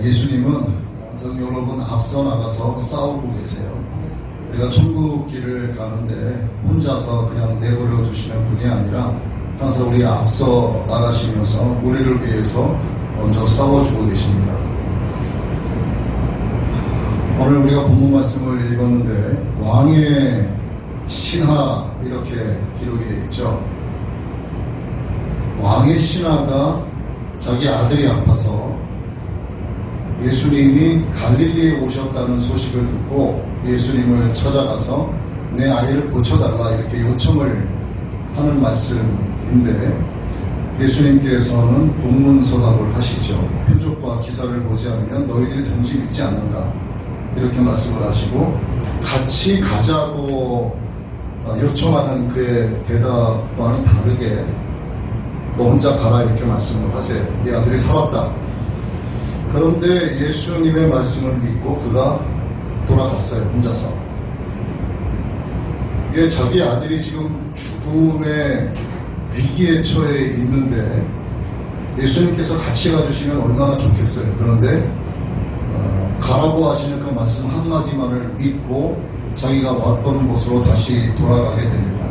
예수님은 여러 분 앞서 나가서 싸우고 계세요. 우리가 천국 길을 가는데 혼자서 그냥 내버려 두시는 분이 아니라 항상 우리 앞서 나가시면서 우리를 위해서 먼저 싸워주고 계십니다. 오늘 우리가 본문 말씀을 읽었는데 왕의 신하 이렇게 기록이 되어 있죠. 왕의 신하가 자기 아들이 아파서 예수님이 갈릴리에 오셨다는 소식을 듣고 예수님을 찾아가서 내 아이를 고쳐달라 이렇게 요청을 하는 말씀인데 예수님께서는 동문서답을 하시죠. 표적과 기사를 보지 않으면 너희들이 동시 믿지 않는다 이렇게 말씀을 하시고 같이 가자고 요청하는 그의 대답과는 다르게 너 혼자 가라 이렇게 말씀을 하세요. 네 아들이 살았다. 그런데 예수님의 말씀을 믿고 그가 돌아갔어요. 혼자서. 이게 자기 아들이 지금 죽음의 위기에 처해 있는데 예수님께서 같이 가주시면 얼마나 좋겠어요. 그런데 가라고 하시는 그 말씀 한마디만을 믿고 자기가 왔던 곳으로 다시 돌아가게 됩니다.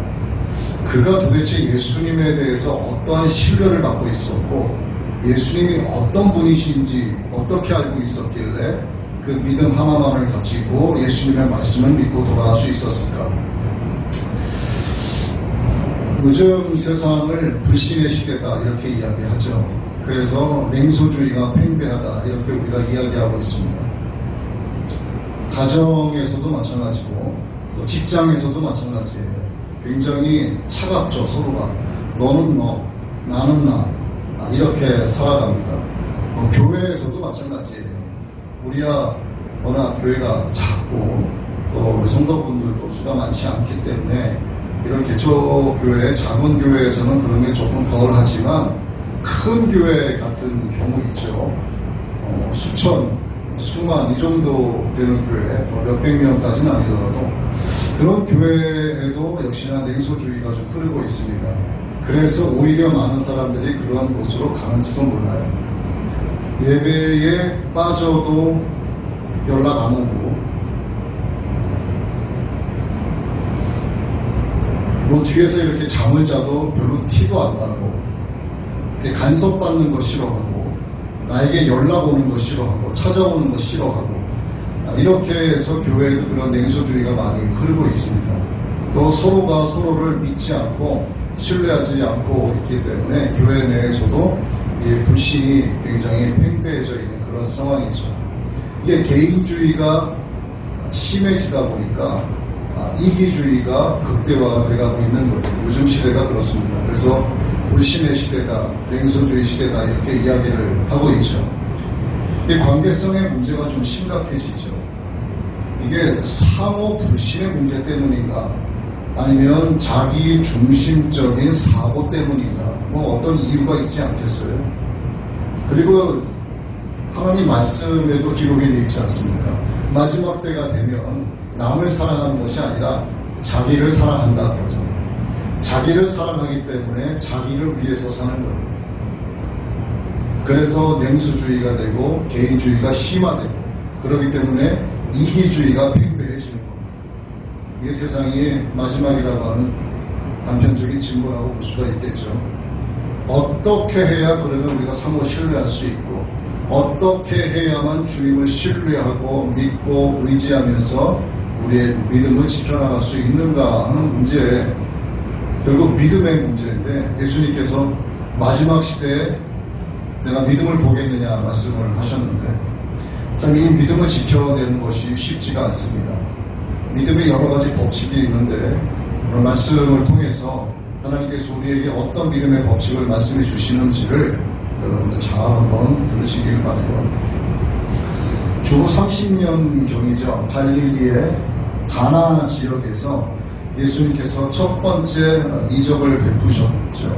그가 도대체 예수님에 대해서 어떠한 신뢰를 갖고 있었고 예수님이 어떤 분이신지 어떻게 알고 있었길래 그 믿음 하나만을 가지고 예수님의 말씀을 믿고 돌아갈 수 있었을까? 요즘 세상을 불신의 시대다 이렇게 이야기하죠. 그래서 냉소주의가 팽배하다 이렇게 우리가 이야기하고 있습니다. 가정에서도 마찬가지고 또 직장에서도 마찬가지예요. 굉장히 차갑죠. 서로가. 너는 너, 나는 나 이렇게 살아갑니다. 교회에서도 마찬가지예요. 우리야 워낙 교회가 작고 또 우리 성도분들도 수가 많지 않기 때문에 이런 개척교회, 작은 교회에서는 그런 게 조금 덜하지만 큰 교회 같은 경우 있죠. 수천, 수만 이 정도 되는 교회, 몇백 명까지는 아니더라도 그런 교회에도 역시나 냉소주의가 좀 흐르고 있습니다. 그래서 오히려 많은 사람들이 그런 곳으로 가는지도 몰라요. 예배에 빠져도 연락 안 오고 뭐 뒤에서 이렇게 잠을 자도 별로 티도 안 나고 간섭받는 거 싫어하고 나에게 연락 오는 거 싫어하고 찾아오는 거 싫어하고 이렇게 해서 교회에도 그런 냉소주의가 많이 흐르고 있습니다. 또 서로가 서로를 믿지 않고 신뢰하지 않고 있기 때문에 교회 내에서도 이 불신이 굉장히 팽배해져 있는 그런 상황이죠. 이게 개인주의가 심해지다 보니까 이기주의가 극대화가 돼가고 있는 거죠. 요즘 시대가 그렇습니다. 그래서 불신의 시대다, 냉소주의 시대다 이렇게 이야기를 하고 있죠. 이 관계성의 문제가 좀 심각해지죠. 이게 상호 불신의 문제 때문인가 아니면 자기 중심적인 사고 때문인가 뭐 어떤 이유가 있지 않겠어요. 그리고 하나님 말씀에도 기록이 되어 있지 않습니까? 마지막 때가 되면 남을 사랑하는 것이 아니라 자기를 사랑한다 그러죠. 자기를 사랑하기 때문에 자기를 위해서 사는 거예요. 그래서 냉소주의가 되고 개인주의가 심화되고 그렇기 때문에 이기주의가 팽배해지는 겁니다. 이게 세상의 마지막이라고 하는 단편적인 증거라고 볼 수가 있겠죠. 어떻게 해야 그러면 우리가 상호 신뢰할 수 있고 어떻게 해야만 주님을 신뢰하고 믿고 의지하면서 우리의 믿음을 지켜나갈 수 있는가 하는 문제에 결국 믿음의 문제인데 예수님께서 마지막 시대에 내가 믿음을 보겠느냐 말씀을 하셨는데 참 이 믿음을 지켜내는 것이 쉽지가 않습니다. 믿음의 여러 가지 법칙이 있는데 오늘 말씀을 통해서 하나님께서 우리에게 어떤 믿음의 법칙을 말씀해 주시는지를 여러분들 잘 한번 들으시길 바라요. 주후 30년경이죠. 갈릴리의 가나 지역에서 예수님께서 첫 번째 이적을 베푸셨죠.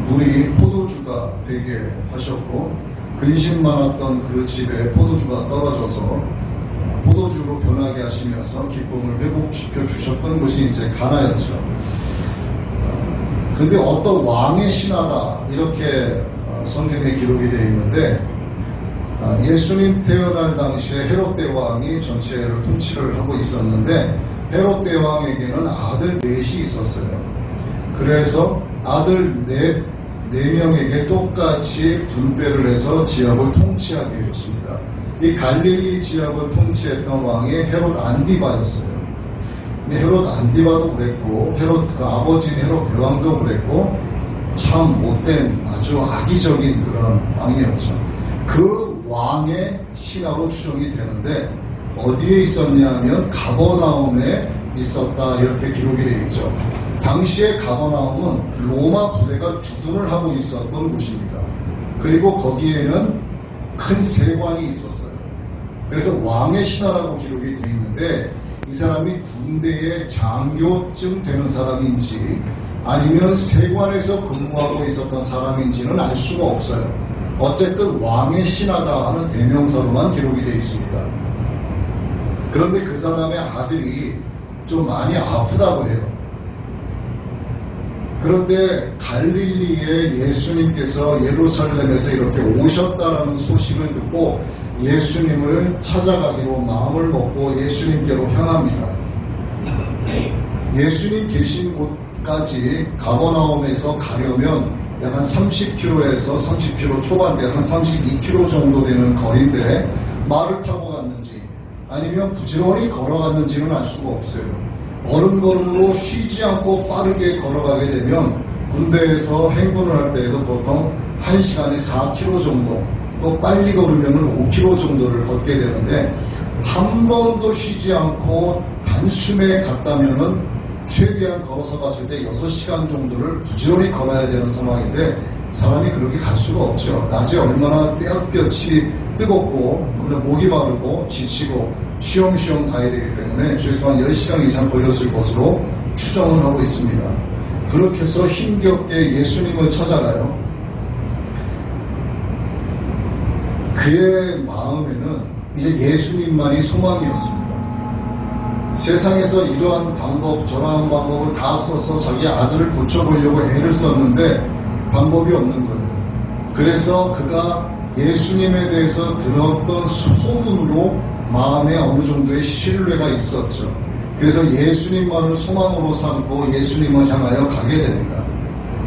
물이 포도주가 되게 하셨고 근심 많았던 그 집에 포도주가 떨어져서 포도주로 변하게 하시면서 기쁨을 회복시켜 주셨던 곳이 이제 가나였죠. 근데 어떤 왕의 신하다 이렇게 성경에 기록이 되어 있는데 예수님 태어날 당시에 헤롯 대왕이 전체를 통치를 하고 있었는데 헤롯 대왕에게는 아들 넷이 있었어요. 그래서 아들 네 명에게 똑같이 분배를 해서 지역을 통치하게 되었습니다. 이 갈릴리 지역을 통치했던 왕이 헤롯 안디바였어요. 근데 헤롯 안디바도 그랬고 헤롯 그 아버지인 헤롯 대왕도 그랬고 참 못된 아주 악의적인 그런 왕이었죠. 그 왕의 신하로 추정이 되는데 어디에 있었냐 하면 가버나움에 있었다 이렇게 기록이 되어 있죠. 당시에 가버나움은 로마 부대가 주둔을 하고 있었던 곳입니다. 그리고 거기에는 큰 세관이 있었어요. 그래서 왕의 신하라고 기록이 되어 있는데 이 사람이 군대의 장교쯤 되는 사람인지 아니면 세관에서 근무하고 있었던 사람인지는 알 수가 없어요. 어쨌든 왕의 신하다 하는 대명사로만 기록이 되어 있습니다. 그런데 그 사람의 아들이 좀 많이 아프다고 해요. 그런데 갈릴리에 예수님께서 예루살렘에서 이렇게 오셨다라는 소식을 듣고 예수님을 찾아가기로 마음을 먹고 예수님께로 향합니다. 예수님 계신 곳까지 가버나움에서 가려면 약 한 30km에서 30km 초반대 한 32km 정도 되는 거리인데 말을 타고 갔는지 아니면 부지런히 걸어갔는지는 알 수가 없어요. 걸음걸음으로 쉬지 않고 빠르게 걸어가게 되면 군대에서 행군을 할 때에도 보통 1시간에 4km 정도 또 빨리 걸으면 5km 정도를 걷게 되는데 한 번도 쉬지 않고 단숨에 갔다면은 최대한 걸어서 갔을 때 6시간 정도를 부지런히 걸어야 되는 상황인데 사람이 그렇게 갈 수가 없죠. 낮에 얼마나 뼈뼈치 뜨겁고 목이 마르고 지치고 쉬엄쉬엄 가야 되기 때문에 최소한 10시간 이상 걸렸을 것으로 추정을 하고 있습니다. 그렇게 해서 힘겹게 예수님을 찾아가요. 그의 마음에는 이제 예수님만이 소망이었습니다. 세상에서 이러한 방법 저러한 방법을 다 써서 자기 아들을 고쳐보려고 애를 썼는데 방법이 없는 거예요. 그래서 그가 예수님에 대해서 들었던 소문으로 마음에 어느 정도의 신뢰가 있었죠. 그래서 예수님만을 소망으로 삼고 예수님을 향하여 가게 됩니다.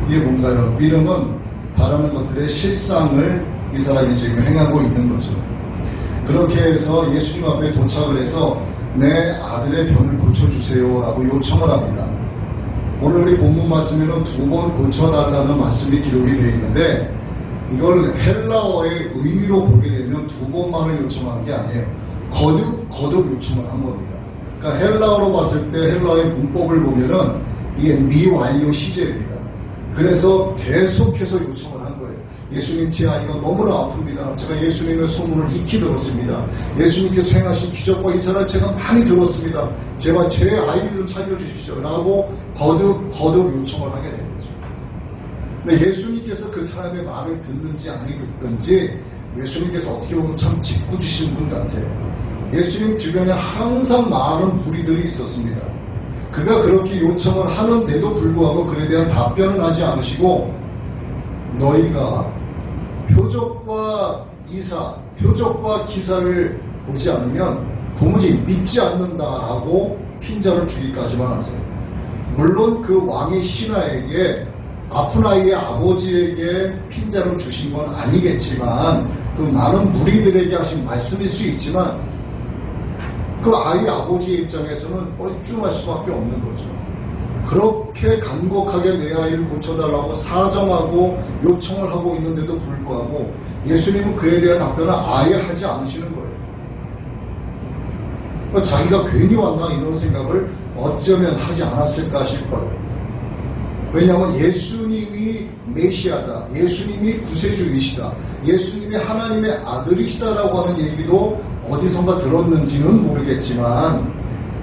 이게 뭔가요? 믿음은 바라는 것들의 실상을 이 사람이 지금 행하고 있는 거죠. 그렇게 해서 예수님 앞에 도착을 해서 내 아들의 병을 고쳐주세요 라고 요청을 합니다. 오늘 우리 본문 말씀에는 2번 고쳐달라는 말씀이 기록이 되어 있는데 이걸 헬라어의 의미로 보게 되면 2번만을 요청하는 게 아니에요. 거듭 요청을 한 겁니다. 그러니까 헬라어로 봤을 때 헬라어의 문법을 보면은 이게 미완료 시제입니다. 그래서 계속해서 요청을 한 거예요. 예수님 제 아이가 너무나 아픕니다. 제가 예수님의 소문을 익히 들었습니다. 예수님께서 행하신 기적과 인사를 제가 많이 들었습니다. 제발 제 아이를 좀 살려주십시오 라고 거듭 요청을 하게 된 거죠. 근데 예수님께서 그 사람의 말을 듣는지 아니 듣든지 예수님께서 어떻게 보면 참 짓궂으신 분 같아요. 예수님 주변에 항상 많은 무리들이 있었습니다. 그가 그렇게 요청을 하는데도 불구하고 그에 대한 답변은 하지 않으시고 너희가 표적과 기사를 보지 않으면 도무지 믿지 않는다라고 핀자를 주기까지만 하세요. 물론 그 왕의 신하에게 아픈 아이의 아버지에게 핀자를 주신 건 아니겠지만 그 많은 무리들에게 하신 말씀일 수 있지만 그 아이 아버지의 입장에서는 뻘쭘할 수밖에 없는 거죠. 그렇게 간곡하게 내 아이를 고쳐달라고 사정하고 요청을 하고 있는데도 불구하고 예수님은 그에 대한 답변을 아예 하지 않으시는 거예요. 그러니까 자기가 괜히 왔나 이런 생각을 어쩌면 하지 않았을까 싶어요. 왜냐하면 예수님이 메시아다, 예수님이 구세주이시다, 예수님이 하나님의 아들이시다라고 하는 얘기도 어디선가 들었는지는 모르겠지만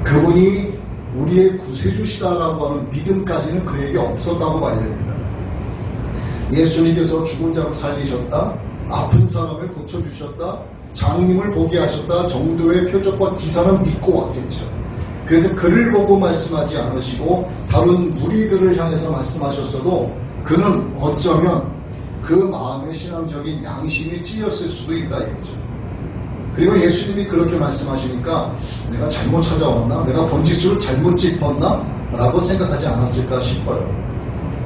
그분이 우리의 구세주시다라고 하는 믿음까지는 그에게 없었다고 봐야 됩니다. 예수님께서 죽은 자를 살리셨다, 아픈 사람을 고쳐주셨다, 장님을 보게 하셨다 정도의 표적과 기사는 믿고 왔겠죠. 그래서 그를 보고 말씀하지 않으시고 다른 무리들을 향해서 말씀하셨어도 그는 어쩌면 그 마음의 신앙적인 양심이 찔렸을 수도 있다 이거죠. 그리고 예수님이 그렇게 말씀하시니까 내가 잘못 찾아왔나? 내가 번지수를 잘못 짚었나? 라고 생각하지 않았을까 싶어요.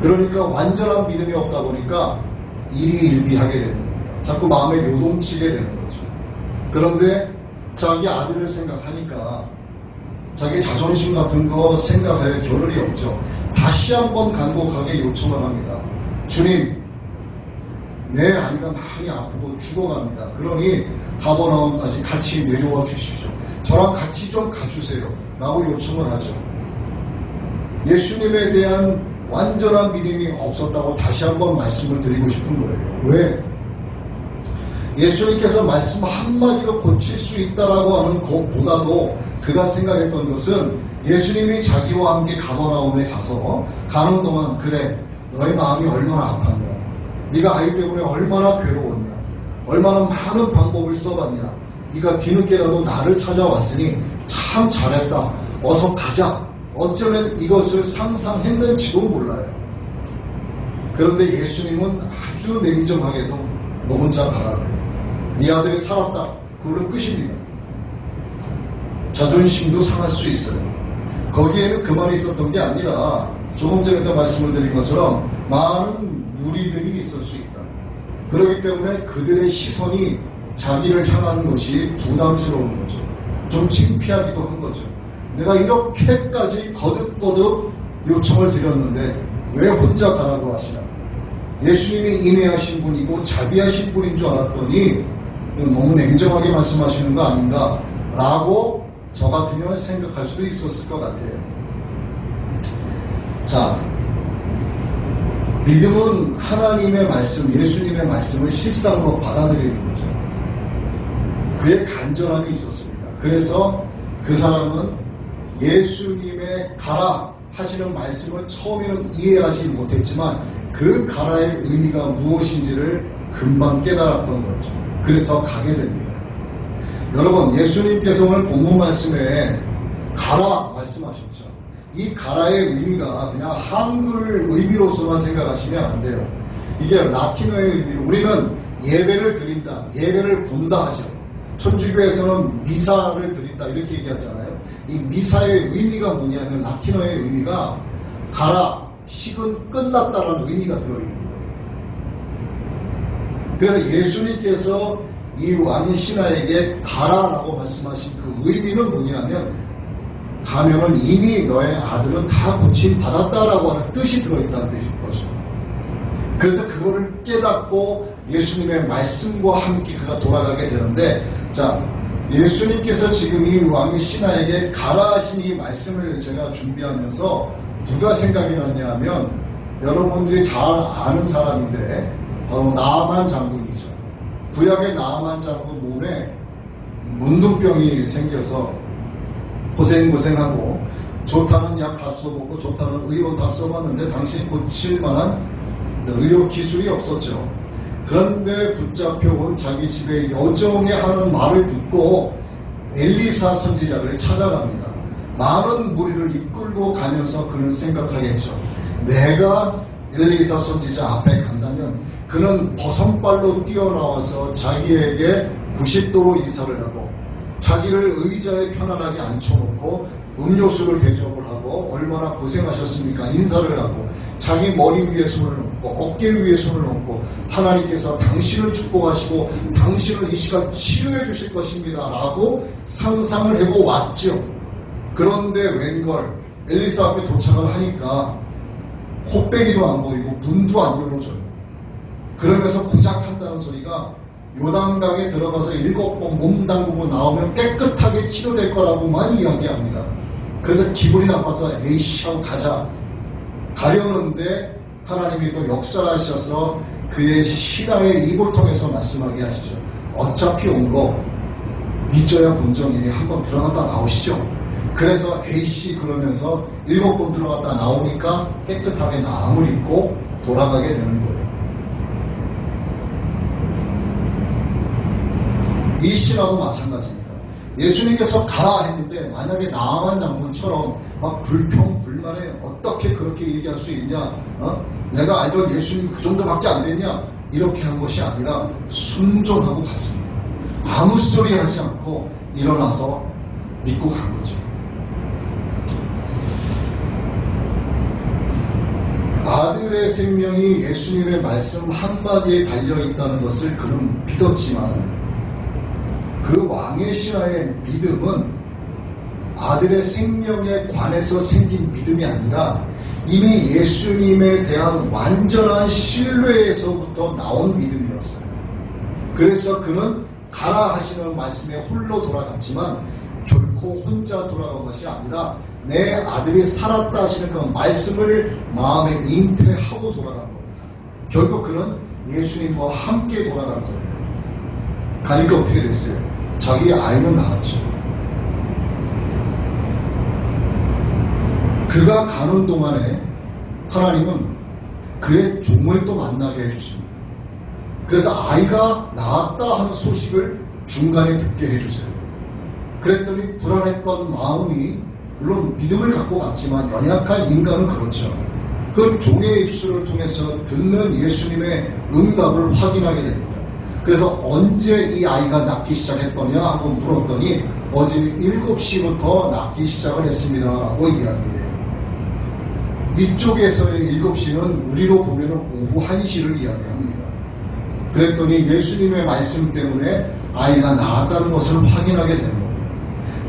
그러니까 완전한 믿음이 없다 보니까 일희일비하게 되는 겁니다. 자꾸 마음에 요동치게 되는 거죠. 그런데 자기 아들을 생각하니까 자기 자존심 같은 거 생각할 겨를이 없죠. 다시 한번 간곡하게 요청을 합니다. 주님, 내 아이가 많이 아프고 죽어갑니다. 그러니 가버나움까지 같이 내려와 주십시오. 저랑 같이 좀 가주세요. 라고 요청을 하죠. 예수님에 대한 완전한 믿음이 없었다고 다시 한번 말씀을 드리고 싶은 거예요. 왜? 예수님께서 말씀 한마디로 고칠 수 있다라고 하는 것보다도 그가 생각했던 것은 예수님이 자기와 함께 가버나움에 가서 가는 동안 그래, 너의 마음이 얼마나 아팠냐, 네가 아이 때문에 얼마나 괴로웠냐, 얼마나 많은 방법을 써봤냐, 네가 뒤늦게라도 나를 찾아왔으니 참 잘했다, 어서 가자. 어쩌면 이것을 상상했는지도 몰라요. 그런데 예수님은 아주 냉정하게도 너 혼자 가라. 네 아들이 살았다. 그걸로 끝입니다. 자존심도 상할 수 있어요. 거기에는 그만 있었던 게 아니라 조금 전에 말씀을 드린 것처럼 많은 무리들이 있을 수 있다. 그렇기 때문에 그들의 시선이 자기를 향하는 것이 부담스러운 거죠. 좀 창피하기도 한 거죠. 내가 이렇게까지 거듭거듭 요청을 드렸는데 왜 혼자 가라고 하시나? 예수님이 인내하신 분이고 자비하신 분인 줄 알았더니 너무 냉정하게 말씀하시는 거 아닌가? 라고 저 같으면 생각할 수도 있었을 것 같아요. 자, 믿음은 하나님의 말씀, 예수님의 말씀을 실상으로 받아들이는 거죠. 그의 간절함이 있었습니다. 그래서 그 사람은 예수님의 가라 하시는 말씀을 처음에는 이해하지 못했지만 그 가라의 의미가 무엇인지를 금방 깨달았던 거죠. 그래서 가게 됩니다. 여러분, 예수님께서 오늘 본문 말씀에 가라 말씀하셨죠. 이 가라의 의미가 그냥 한글 의미로서만 생각하시면 안 돼요. 이게 라틴어의 의미로 우리는 예배를 드린다, 예배를 본다 하죠. 천주교에서는 미사를 드린다 이렇게 얘기하잖아요. 이 미사의 의미가 뭐냐면 라틴어의 의미가 가라, 식은 끝났다라는 의미가 들어있는 거예요. 그래서 예수님께서 이 왕의 신하에게 가라라고 말씀하신 그 의미는 뭐냐면 가면은 이미 너의 아들은 다 고침 받았다라고 하는 뜻이 들어있다는 뜻인 거죠. 그래서 그거를 깨닫고 예수님의 말씀과 함께 그가 돌아가게 되는데, 자, 예수님께서 지금 이 왕의 신하에게 가라 하신 이 말씀을 제가 준비하면서 누가 생각이 났냐 하면 여러분들이 잘 아는 사람인데 바로 나아만 장군이죠. 구약의 나아만 장군 몸에 문둥병이 생겨서 고생하고 좋다는 약 다 써보고 좋다는 의원 다 써봤는데 당시 고칠 만한 의료 기술이 없었죠. 그런데 붙잡혀 온 자기 집에 여정에 하는 말을 듣고 엘리사 선지자를 찾아갑니다. 많은 무리를 이끌고 가면서 그는 생각하겠죠. 내가 엘리사 선지자 앞에 간다면 그는 버선발로 뛰어나와서 자기에게 90도로 인사를 하고 자기를 의자에 편안하게 앉혀놓고 음료수를 대접을 하고 얼마나 고생하셨습니까? 인사를 하고 자기 머리 위에 손을 얹고 어깨 위에 손을 얹고 하나님께서 당신을 축복하시고 당신을 이 시간 치료해 주실 것입니다 라고 상상을 해고 왔죠. 그런데 웬걸 엘리사 앞에 도착을 하니까 콧배기도 안 보이고 문도 안 열어줘요. 그러면서 고작 한다는 소리가 요단강에 들어가서 7번 몸 담그고 나오면 깨끗하게 치료될 거라고만 이야기합니다. 그래서 기분이 나빠서 에이씨 하고 가자. 가려는데 하나님이 또 역사하셔서 그의 신앙의 입을 통해서 말씀하게 하시죠. 어차피 온 거 믿져야 본정이니 한번 들어갔다 나오시죠. 그래서 에이씨 그러면서 7번 들어갔다 나오니까 깨끗하게 나음을 입고 돌아가게 되는 거예요. 이 신화도 마찬가지입니다. 예수님께서 가라 했는데 만약에 나아만 장군처럼 막 불평불만에 어떻게 그렇게 얘기할 수 있냐, 내가 알던 예수님 그 정도밖에 안 됐냐 이렇게 한 것이 아니라 순종하고 갔습니다. 아무 소리 하지 않고 일어나서 믿고 간 거죠. 아들의 생명이 예수님의 말씀 한마디에 달려있다는 것을 그는 믿었지만 그 왕의 신하의 믿음은 아들의 생명에 관해서 생긴 믿음이 아니라 이미 예수님에 대한 완전한 신뢰에서부터 나온 믿음이었어요. 그래서 그는 가라 하시는 말씀에 홀로 돌아갔지만 결코 혼자 돌아간 것이 아니라 내 아들이 살았다 하시는 그 말씀을 마음에 잉태하고 돌아간 겁니다. 결국 그는 예수님과 함께 돌아간 거예요. 가니까 어떻게 됐어요? 자기 아이는 낳았죠. 그가 가는 동안에 하나님은 그의 종을 또 만나게 해주십니다. 그래서 아이가 낳았다 하는 소식을 중간에 듣게 해주세요. 그랬더니 불안했던 마음이 물론 믿음을 갖고 갔지만 연약한 인간은 그렇죠. 그 종의 입술을 통해서 듣는 예수님의 응답을 확인하게 됩니다. 그래서 언제 이 아이가 낳기 시작했더냐 하고 물었더니 어제 7시부터 낳기 시작을 했습니다 하고 이야기해요. 이쪽에서의 7시는 우리로 보면 오후 1시를 이야기합니다. 그랬더니 예수님의 말씀 때문에 아이가 낳았다는 것을 확인하게 되는 겁니다.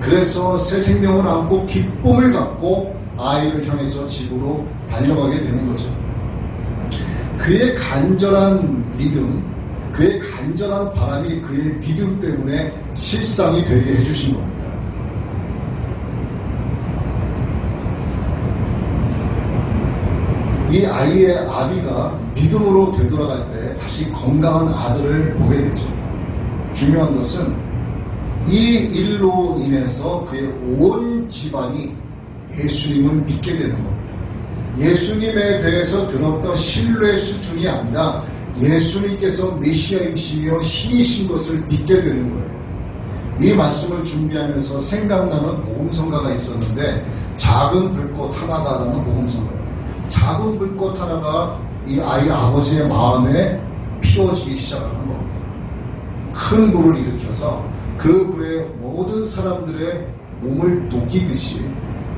그래서 새 생명을 안고 기쁨을 갖고 아이를 향해서 집으로 달려가게 되는 거죠. 그의 간절한 믿음, 그의 간절한 바람이 그의 믿음 때문에 실상이 되게 해주신 겁니다. 이 아이의 아비가 믿음으로 되돌아갈 때 다시 건강한 아들을 보게 되죠. 중요한 것은 이 일로 인해서 그의 온 집안이 예수님을 믿게 되는 겁니다. 예수님에 대해서 들었던 신뢰 수준이 아니라 예수님께서 메시아이시며 신이신 것을 믿게 되는 거예요. 이 말씀을 준비하면서 생각나는 복음성가가 있었는데 작은 불꽃 하나가라는 복음성가예요. 작은 불꽃 하나가 이 아이 아버지의 마음에 피워지기 시작하는 겁니다. 큰 불을 일으켜서 그 불에 모든 사람들의 몸을 녹이듯이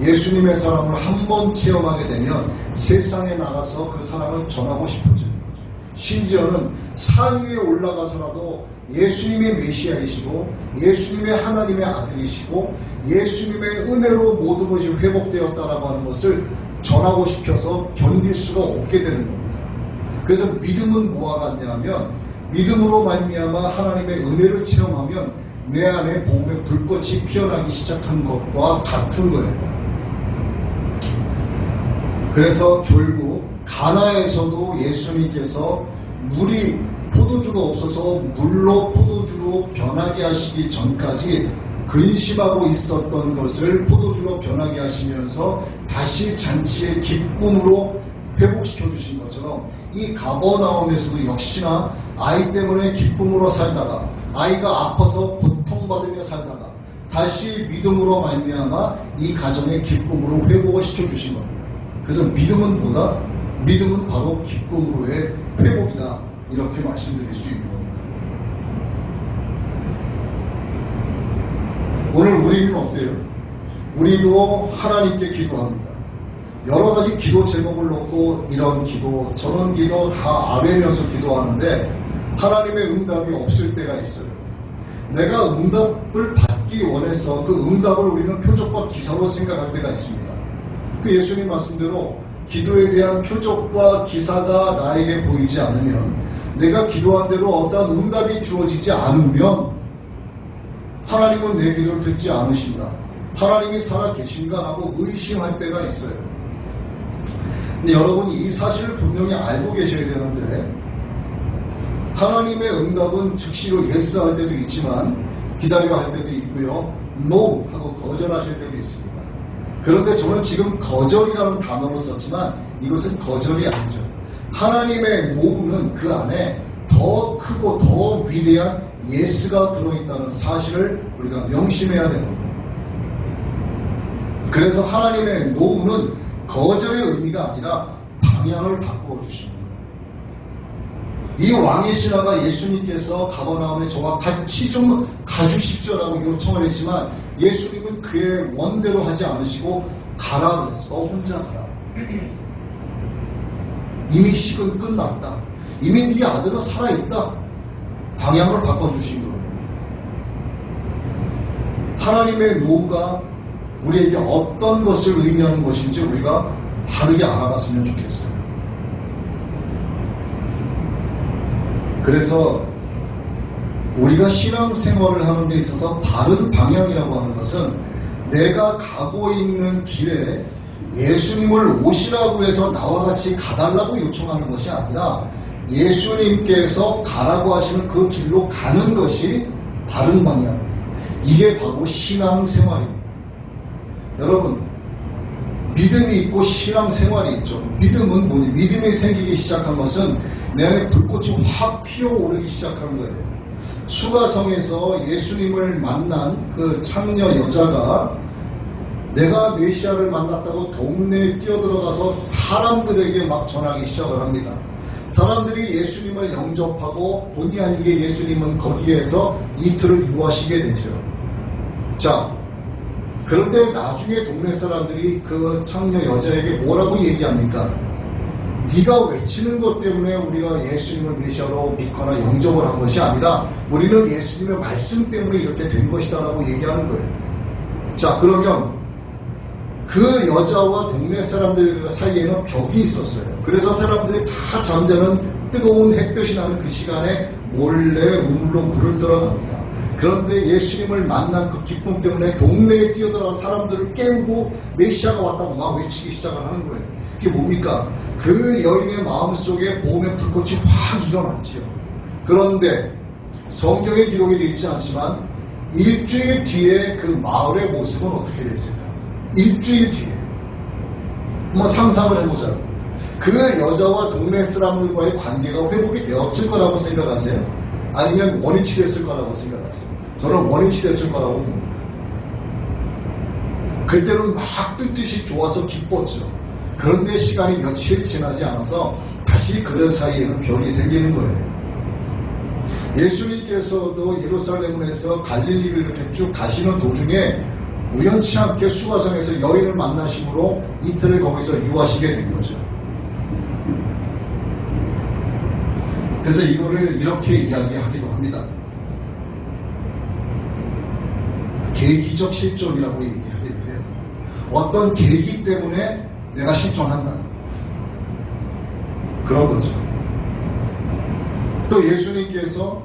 예수님의 사랑을 한 번 체험하게 되면 세상에 나가서 그 사랑을 전하고 싶어지는 거죠. 심지어는 산 위에 올라가서라도 예수님의 메시아이시고 예수님의 하나님의 아들이시고 예수님의 은혜로 모든 것이 회복되었다라고 하는 것을 전하고 싶어서 견딜 수가 없게 되는 겁니다. 그래서 믿음은 뭐와 같냐 하면 믿음으로 말미암아 하나님의 은혜를 체험하면 내 안에 복음의 불꽃이 피어나기 시작한 것과 같은 거예요. 그래서 결국 가나에서도 예수님께서 물이 포도주가 없어서 물로 포도주로 변하게 하시기 전까지 근심하고 있었던 것을 포도주로 변하게 하시면서 다시 잔치의 기쁨으로 회복시켜 주신 것처럼 이 가버나움에서도 역시나 아이 때문에 기쁨으로 살다가 아이가 아파서 고통받으며 살다가 다시 믿음으로 말미암아 이 가정의 기쁨으로 회복을 시켜 주신 겁니다. 그래서 믿음은 뭐다? 믿음은 바로 기쁨으로의 회복이다. 이렇게 말씀드릴 수 있는 겁니다. 오늘 우리는 어때요? 우리도 하나님께 기도합니다. 여러 가지 기도 제목을 놓고 이런 기도, 저런 기도 다 아뢰면서 기도하는데 하나님의 응답이 없을 때가 있어요. 내가 응답을 받기 원해서 그 응답을 우리는 표적과 기사로 생각할 때가 있습니다. 그 예수님 말씀대로 기도에 대한 표적과 기사가 나에게 보이지 않으면 내가 기도한 대로 어떠한 응답이 주어지지 않으면 하나님은 내 기도를 듣지 않으신다. 하나님이 살아 계신가 하고 의심할 때가 있어요. 근데 여러분이 이 사실을 분명히 알고 계셔야 되는데 하나님의 응답은 즉시로 yes 할 때도 있지만 기다려 할 때도 있고요. no 하고 거절하실 때도 있습니다. 그런데 저는 지금 거절이라는 단어를 썼지만 이것은 거절이 아니죠. 하나님의 no는 그 안에 더 크고 더 위대한 예스가 들어있다는 사실을 우리가 명심해야 되는 겁니다. 그래서 하나님의 노우는 거절의 의미가 아니라 방향을 바꾸어 주시는 거예요. 이 왕의 신하가 예수님께서 가버나움에 저와 같이 좀 가주십시오라고 요청을 했지만 예수님은 그의 원대로 하지 않으시고 가라 그랬어. 혼자 가라. 이미 식은 끝났다. 이미 네 아들은 살아있다. 방향을 바꿔주신 거예요. 하나님의 노가 우리에게 어떤 것을 의미하는 것인지 우리가 바르게 알아봤으면 좋겠어요. 그래서 우리가 신앙생활을 하는 데 있어서 바른 방향이라고 하는 것은 내가 가고 있는 길에 예수님을 오시라고 해서 나와 같이 가달라고 요청하는 것이 아니라 예수님께서 가라고 하시는 그 길로 가는 것이 바른 방향이에요. 이게 바로 신앙생활입니다. 여러분, 믿음이 있고 신앙생활이 있죠. 믿음은 뭐니? 믿음이 생기기 시작한 것은 내 안에 불꽃이 확 피어오르기 시작한 거예요. 수가성에서 예수님을 만난 그 창녀 여자가 내가 메시아를 만났다고 동네에 뛰어들어가서 사람들에게 막 전하기 시작을 합니다. 사람들이 예수님을 영접하고 본의 아니게 예수님은 거기에서 이틀을 유하시게 되죠. 자, 그런데 나중에 동네 사람들이 그 창녀 여자에게 뭐라고 얘기합니까? 네가 외치는 것 때문에 우리가 예수님을 메시아로 믿거나 영접을 한 것이 아니라 우리는 예수님의 말씀 때문에 이렇게 된 것이다 라고 얘기하는 거예요. 자, 그러면 그 여자와 동네 사람들 사이에는 벽이 있었어요. 그래서 사람들이 다 잠자는 뜨거운 햇볕이 나는 그 시간에 몰래 우물로 물을 떠나갑니다. 그런데 예수님을 만난 그 기쁨 때문에 동네에 뛰어들어가 사람들을 깨우고 메시아가 왔다고 막 외치기 시작을 하는 거예요. 그게 뭡니까? 그 여인의 마음속에 복음의 불꽃이 확 일어났지요. 그런데 성경에 기록이 되어 있지 않지만 일주일 뒤에 그 마을의 모습은 어떻게 됐을까? 일주일 뒤에 한번 상상을 해보자고. 그 여자와 동네 사람들과의 관계가 회복이 되었을 거라고 생각하세요? 아니면 원위치 됐을 거라고 생각하세요? 저는 원위치 됐을 거라고 봅니다. 그때는 막 뜻이 좋아서 기뻤죠. 그런데 시간이 며칠 지나지 않아서 다시 그들 사이에는 벽이 생기는 거예요. 예수님께서도 예루살렘에서 갈릴리를 이렇게 쭉 가시는 도중에 우연치 않게 수가성에서 여인을 만나심으로 이틀을 거기서 유하시게 된 거죠. 그래서 이거를 이렇게 이야기하기도 합니다. 계기적 실존이라고 얘기하기도 해요. 어떤 계기 때문에 내가 실존한다. 그런 거죠. 또 예수님께서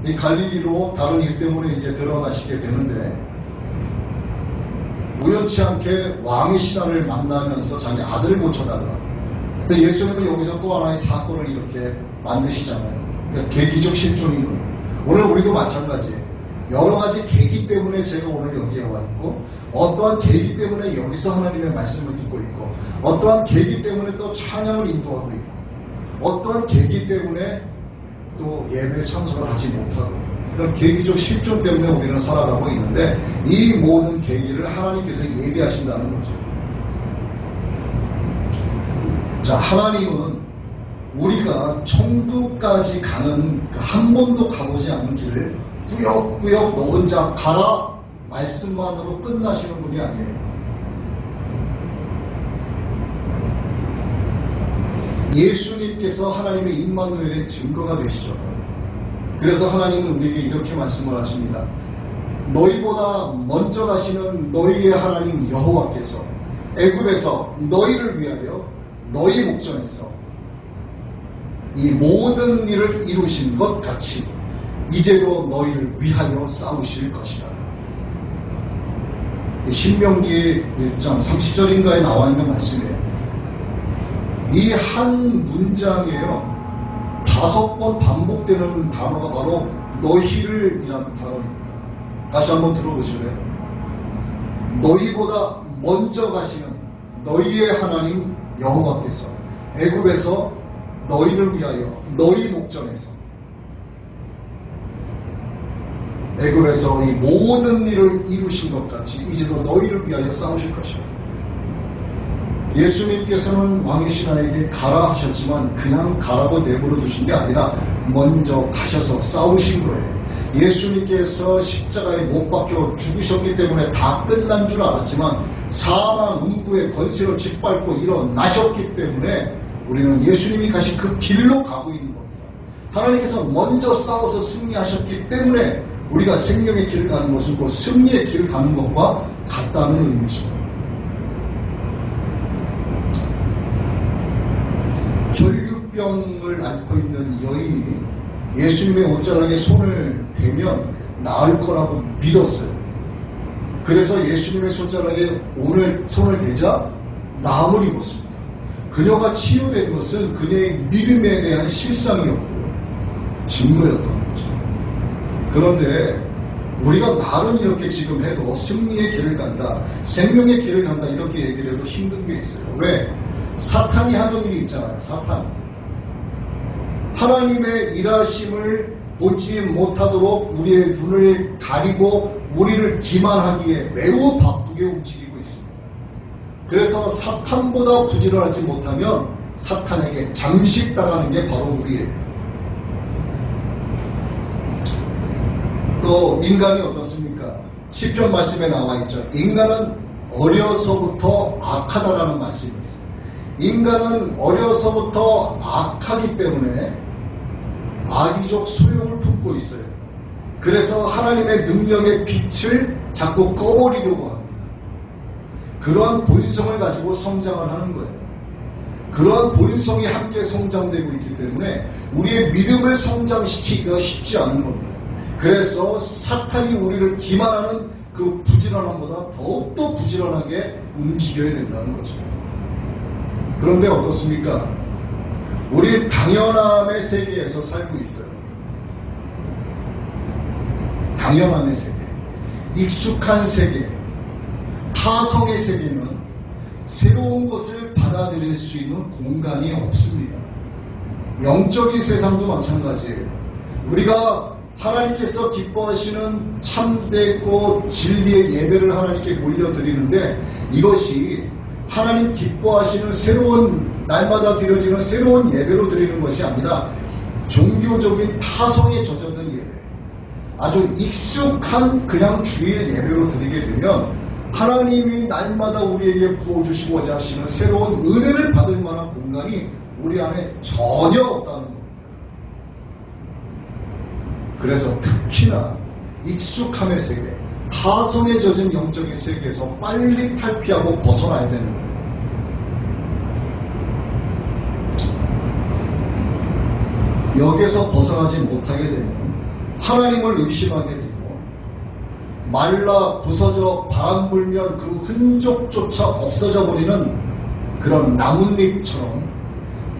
이 갈릴리로 다른 일 때문에 이제 들어가시게 되는데 우연치 않게 왕의 신하를 만나면서 자기 아들을 고쳐달라. 근데 예수님은 여기서 또 하나의 사건을 이렇게 만드시잖아요. 그러니까 계기적 실존인 거예요. 오늘 우리도 마찬가지예요. 여러 가지 계기 때문에 제가 오늘 여기에 와 있고, 어떠한 계기 때문에 여기서 하나님의 말씀을 듣고 있고, 어떠한 계기 때문에 또 찬양을 인도하고 있고, 어떠한 계기 때문에 또 예배에 참석을 하지 못하고, 그런 계기적 실존 때문에 우리는 살아가고 있는데, 이 모든 계기를 하나님께서 예비하신다는 거죠. 자, 하나님은 우리가 천국까지 가는 한 번도 가보지 않은 길을 꾸역꾸역 너 혼자 가라 말씀만으로 끝나시는 분이 아니에요. 예수님께서 하나님의 임마누엘의 증거가 되시죠. 그래서 하나님은 우리에게 이렇게 말씀을 하십니다. 너희보다 먼저 가시는 너희의 하나님 여호와께서 애굽에서 너희를 위하여 너희 목전에서 이 모든 일을 이루신 것 같이 이제도 너희를 위하여 싸우실 것이다. 신명기 1장 30절인가에 나와 있는 말씀이에요. 이 한 문장에요 5번 반복되는 단어가 바로 너희를 이라는 단어입니다. 다시 한번 들어보실래요? 너희보다 먼저 가시는 너희의 하나님 여호와께서 애굽에서 너희를 위하여 너희 목전에서 애굽에서 이 모든 일을 이루신 것 같이 이제도 너희를 위하여 싸우실 것이다. 예수님께서는 왕의 신하에게 가라 하셨지만 그냥 가라고 내버려 두신 게 아니라 먼저 가셔서 싸우신 거예요. 예수님께서 십자가에 못 박혀 죽으셨기 때문에 다 끝난 줄 알았지만 사망, 음부의 권세로 짓밟고 일어나셨기 때문에 우리는 예수님이 가신 그 길로 가고 있는 겁니다. 하나님께서 먼저 싸워서 승리하셨기 때문에 우리가 생명의 길을 가는 것은 곧 승리의 길을 가는 것과 같다는 의미죠. 혈류병을 앓고 있는 여인이 예수님의 옷자락에 손을 대면 나을 거라고 믿었어요. 그래서 예수님의 손자락에 오늘 손을 대자 나음을 입었습니다. 그녀가 치유된 것은 그녀의 믿음에 대한 실상이었고 증거였던 거죠. 그런데 우리가 말은 이렇게 지금 해도 승리의 길을 간다, 생명의 길을 간다 이렇게 얘기를 해도 힘든 게 있어요. 왜? 사탄이 하는 일이 있잖아요. 사탄. 하나님의 일하심을 보지 못하도록 우리의 눈을 가리고 우리를 기만하기에 매우 바쁘게 움직이고 있습니다. 그래서 사탄보다 부지런하지 못하면 사탄에게 잠식당하는 게 바로 우리예요. 또 인간이 어떻습니까? 시편 말씀에 나와 있죠. 인간은 어려서부터 악하다라는 말씀이 있어요. 인간은 어려서부터 악하기 때문에 악의적 소욕을 품고 있어요. 그래서 하나님의 능력의 빛을 자꾸 꺼버리려고 합니다. 그러한 본성을 가지고 성장을 하는 거예요. 그러한 본성이 함께 성장되고 있기 때문에 우리의 믿음을 성장시키기가 쉽지 않은 겁니다. 그래서 사탄이 우리를 기만하는 그 부지런함보다 더욱더 부지런하게 움직여야 된다는 거죠. 그런데 어떻습니까? 우리 당연함의 세계에서 살고 있어요. 당연함의 세계, 익숙한 세계, 타성의 세계는 새로운 것을 받아들일 수 있는 공간이 없습니다. 영적인 세상도 마찬가지예요. 우리가 하나님께서 기뻐하시는 참되고 진리의 예배를 하나님께 올려드리는데 이것이 하나님 기뻐하시는 새로운 날마다 드려지는 새로운 예배로 드리는 것이 아니라 종교적인 타성에 젖어든 예배, 아주 익숙한 그냥 주일 예배로 드리게 되면 하나님이 날마다 우리에게 부어주시고자 하시는 새로운 은혜를 받을 만한 공간이 우리 안에 전혀 없다는 겁니다. 그래서 특히나 익숙함의 세계, 타성에 젖은 영적인 세계에서 빨리 탈피하고 벗어나야 되는 거예요. 여기에서 벗어나지 못하게 되면 하나님을 의심하게 되고 말라 부서져 바람 불면 그 흔적조차 없어져 버리는 그런 나뭇잎처럼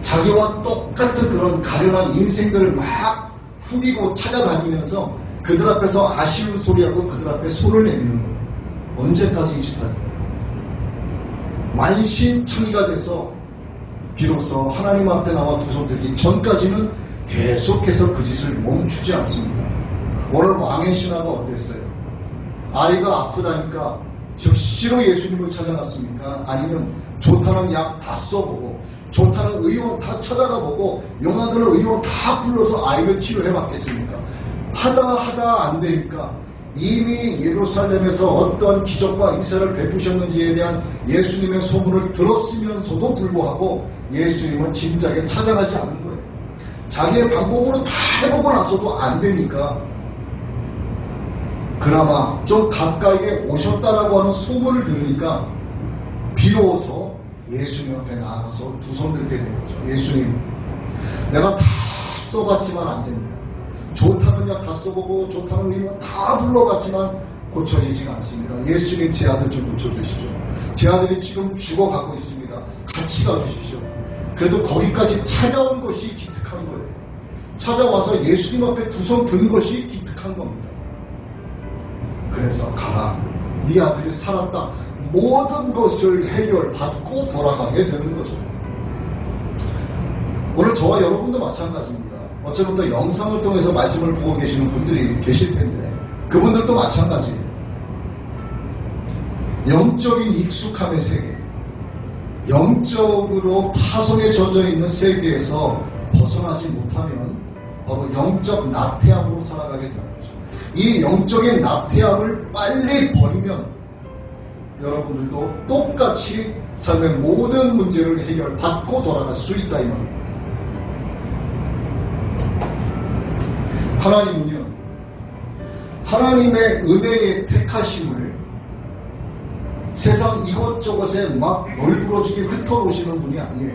자기와 똑같은 그런 가련한 인생들을 막 후비고 찾아다니면서 그들 앞에서 아쉬운 소리하고 그들 앞에 손을 내미는 거예요. 언제까지 이 짓 할 거예요? 만신창이가 돼서 비로소 하나님 앞에 나와 두 손 들기 전까지는 계속해서 그 짓을 멈추지 않습니다. 오늘 왕의 신하가 어땠어요? 아이가 아프다니까 즉시로 예수님을 찾아갔습니까? 아니면 좋다는 약 다 써보고 좋다는 의원 다 찾아가 보고 영화들을 의원 다 불러서 아이를 치료해 봤겠습니까? 하다 안 되니까 이미 예루살렘에서 어떤 기적과 이사를 베푸셨는지에 대한 예수님의 소문을 들었으면서도 불구하고 예수님은 진작에 찾아가지 않은 거예요. 자기의 방법으로 다 해보고 나서도 안 되니까 그나마 좀 가까이에 오셨다라고 하는 소문을 들으니까 비로소 예수님 앞에 나가서 두 손 들게 된 거죠. 예수님, 내가 다 써봤지만 안 됩니다. 좋다는 약 다 써보고 좋다는 의원 다 불러봤지만 고쳐지지가 않습니다. 예수님, 제 아들 좀 고쳐주시죠. 제 아들이 지금 죽어가고 있습니다. 같이 가주십시오. 그래도 거기까지 찾아온 것이 기특한 거예요. 찾아와서 예수님 앞에 두 손 든 것이 기특한 겁니다. 그래서 가라, 네 아들이 살았다, 모든 것을 해결받고 돌아가게 되는 거죠. 오늘 저와 여러분도 마찬가지입니다. 어쩌면 영상을 통해서 말씀을 보고 계시는 분들이 계실 텐데 그분들도 마찬가지예요. 영적인 익숙함의 세계, 영적으로 파손에 젖어 있는 세계에서 벗어나지 못하면 바로 영적 나태함으로 살아가게 되는 거죠. 이 영적인 나태함을 빨리 버리면 여러분들도 똑같이 삶의 모든 문제를 해결받고 돌아갈 수 있다 이 말입니다. 하나님은요, 하나님의 은혜의 택하심을 세상 이곳저곳에 막 널브러지게 흩어놓으시는 분이 아니에요.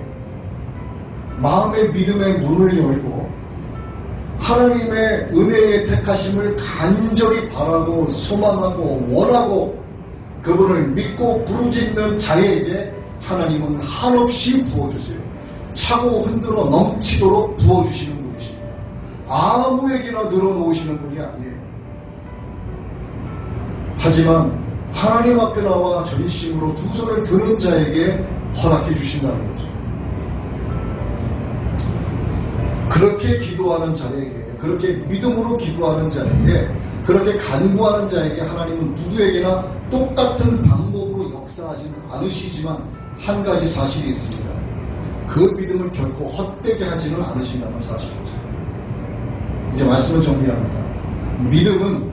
마음의 믿음의 문을 열고 하나님의 은혜의 택하심을 간절히 바라고 소망하고 원하고 그분을 믿고 부르짖는 자에게 하나님은 한없이 부어주세요. 차고 흔들어 넘치도록 부어주시는 분이십니다. 아무에게나 늘어놓으시는 분이 아니에요. 하지만 하나님 앞에 나와 전심으로 두 손을 드는 자에게 허락해 주신다는 거죠. 그렇게 기도하는 자에게, 그렇게 믿음으로 기도하는 자에게, 그렇게 간구하는 자에게 하나님은 누구에게나 똑같은 방법으로 역사하지는 않으시지만 한 가지 사실이 있습니다. 그 믿음을 결코 헛되게 하지는 않으신다는 사실이죠. 이제 말씀을 정리합니다. 믿음은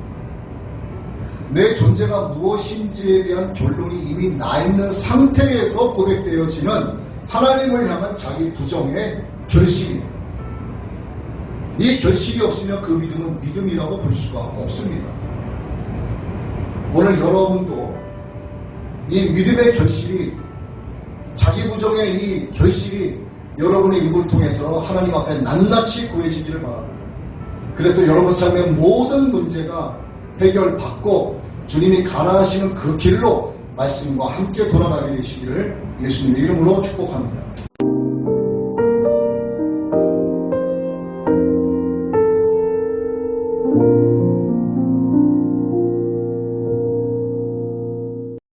내 존재가 무엇인지에 대한 결론이 이미 나 있는 상태에서 고백되어지는 하나님을 향한 자기 부정의 결심입니다. 이 결심이 없으면 그 믿음은 믿음이라고 볼 수가 없습니다. 오늘 여러분도 이 믿음의 결심이, 자기 부정의 이 결심이 여러분의 입을 통해서 하나님 앞에 낱낱이 구해지기를 바랍니다. 그래서 여러분 삶의 모든 문제가 해결받고 주님이 가라하시는 그 길로 말씀과 함께 돌아가게 되시기를 예수님의 이름으로 축복합니다.